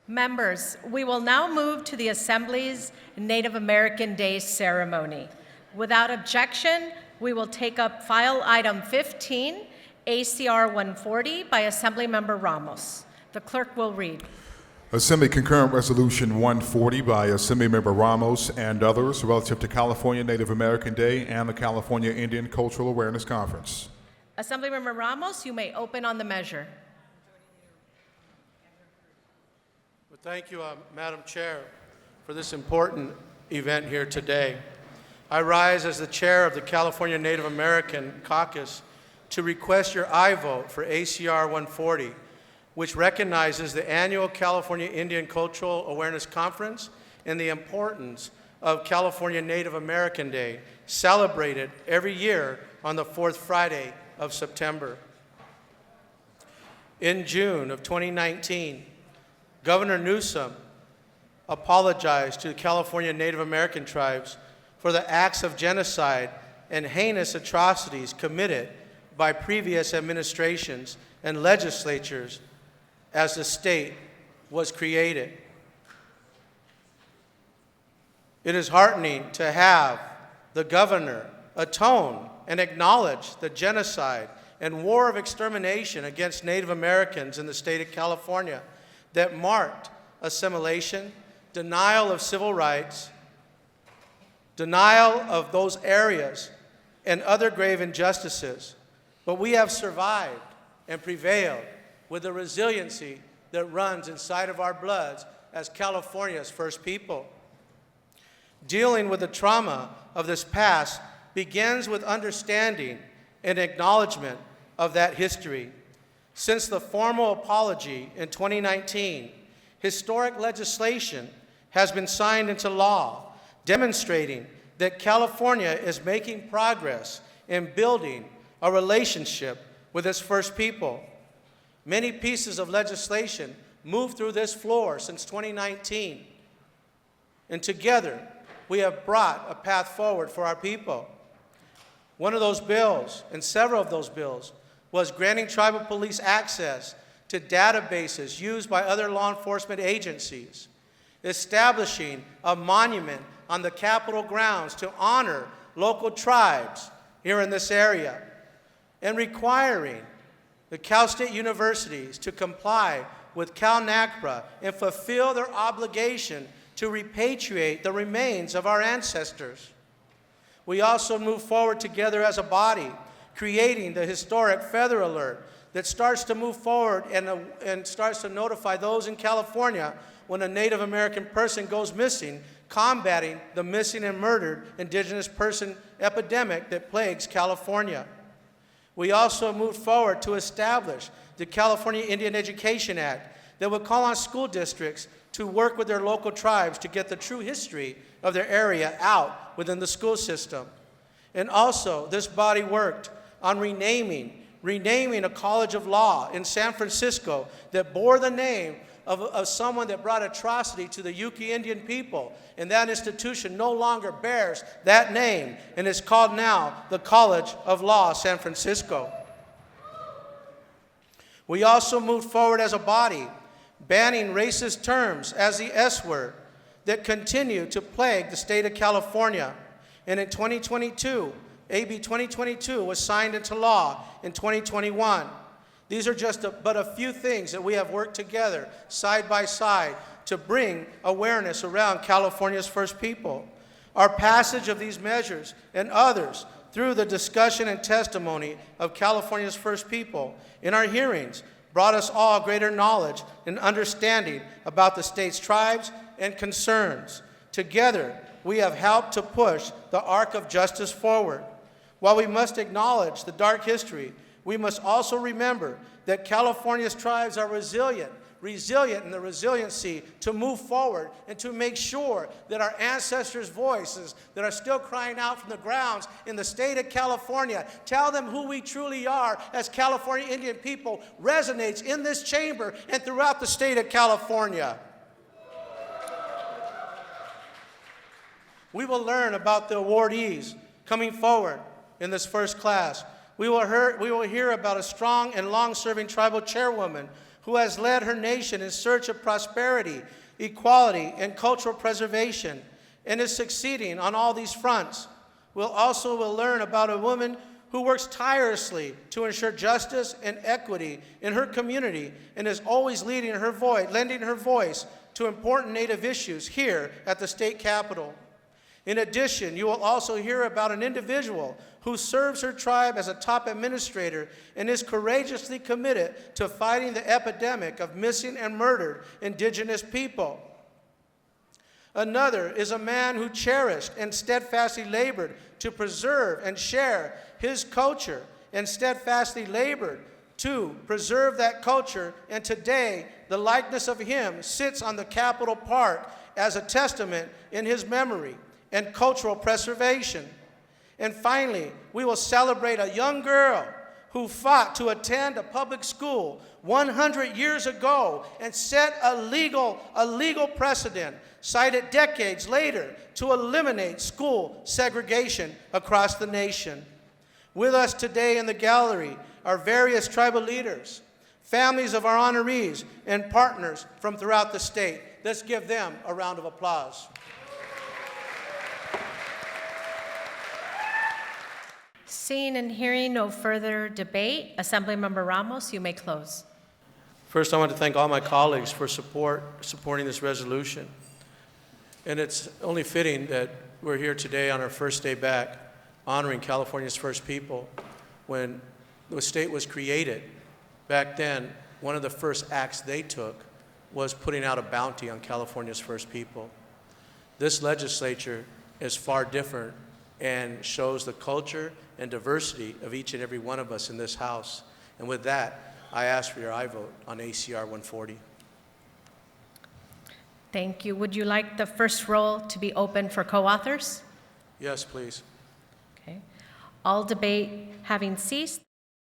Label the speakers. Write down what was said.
Speaker 1: Members, we will now move to the Assembly's Native American Day ceremony. Without objection, we will take up file item 15, ACR 140 by Assemblymember Ramos. The clerk will read.
Speaker 2: Assembly Concurrent Resolution 140 by Assemblymember Ramos and others relative to California Native American Day and the California Indian Cultural Awareness Conference.
Speaker 1: Assemblymember Ramos, you may open on the measure.
Speaker 3: Well, thank you, Madam Chair, for this important event here today. I rise as the chair of the California Native American Caucus to request your aye vote for ACR 140, which recognizes the annual California Indian Cultural Awareness Conference and the importance of California Native American Day, celebrated every year on the fourth Friday of September. In June of 2019, Governor Newsom apologized to the California Native American tribes for the acts of genocide and heinous atrocities committed by previous administrations and legislatures as the state was created. It is heartening to have the governor atone and acknowledge the genocide and war of extermination against Native Americans in the state of California that marked assimilation, denial of civil rights, denial of those areas, and other grave injustices. But we have survived and prevailed with the resiliency that runs inside of our bloods as California's first people. Dealing with the trauma of this past begins with understanding and acknowledgement of that history. Since the formal apology in 2019, historic legislation has been signed into law, demonstrating that California is making progress in building a relationship with its first people. Many pieces of legislation moved through this floor since 2019, and together we have brought a path forward for our people. One of those bills, and several of those bills, was granting tribal police access to databases used by other law enforcement agencies, establishing a monument on the Capitol grounds to honor local tribes here in this area, and requiring the Cal State universities to comply with CalNACPRA and fulfill their obligation to repatriate the remains of our ancestors. We also move forward together as a body, creating the historic Feather Alert that starts to move forward and starts to notify those in California when a Native American person goes missing, combating the missing and murdered indigenous person epidemic that plagues California. We also moved forward to establish the California Indian Education Act that would call on school districts to work with their local tribes to get the true history of their area out within the school system. And also, this body worked on renaming a college of law in San Francisco that bore the name of someone that brought atrocity to the Yuki Indian people. And that institution no longer bears that name and is called now the College of Law San Francisco. We also moved forward as a body, banning racist terms as the S word that continue to plague the state of California. And in 2022, AB 2022 was signed into law in 2021. These are just but a few things that we have worked together side by side to bring awareness around California's first people. Our passage of these measures and others through the discussion and testimony of California's first people in our hearings brought us all greater knowledge and understanding about the state's tribes and concerns. Together, we have helped to push the arc of justice forward. While we must acknowledge the dark history, we must also remember that California's tribes are resilient in the resiliency to move forward and to make sure that our ancestors' voices that are still crying out from the grounds in the state of California, tell them who we truly are as California Indian people, resonates in this chamber and throughout the state of California. We will learn about the awardees coming forward in this first class. We will hear about a strong and long-serving tribal chairwoman who has led her nation in search of prosperity, equality, and cultural preservation, and is succeeding on all these fronts. We'll also learn about a woman who works tirelessly to ensure justice and equity in her community and is always lending her voice to important Native issues here at the state capitol. In addition, you will also hear about an individual who serves her tribe as a top administrator and is courageously committed to fighting the epidemic of missing and murdered Indigenous people. Another is a man who cherished and steadfastly labored to preserve and share his culture and steadfastly labored to preserve that culture, and today the likeness of him sits on the Capitol Park as a testament in his memory and cultural preservation. And finally, we will celebrate a young girl who fought to attend a public school 100 years ago and set a legal precedent, cited decades later, to eliminate school segregation across the nation. With us today in the gallery are various tribal leaders, families of our honorees, and partners from throughout the state. Let's give them a round of applause.
Speaker 1: Seeing and hearing no further debate, Assemblymember Ramos, you may close.
Speaker 3: First, I want to thank all my colleagues for supporting this resolution. And it's only fitting that we're here today on our first day back, honoring California's first people. When the state was created, back then, one of the first acts they took was putting out a bounty on California's first people. This legislature is far different and shows the culture and diversity of each and every one of us in this House. And with that, I ask for your aye vote on ACR 140.
Speaker 1: Thank you. Would you like the first roll to be open for co-authors?
Speaker 3: Yes, please.
Speaker 1: Okay. All debate having ceased,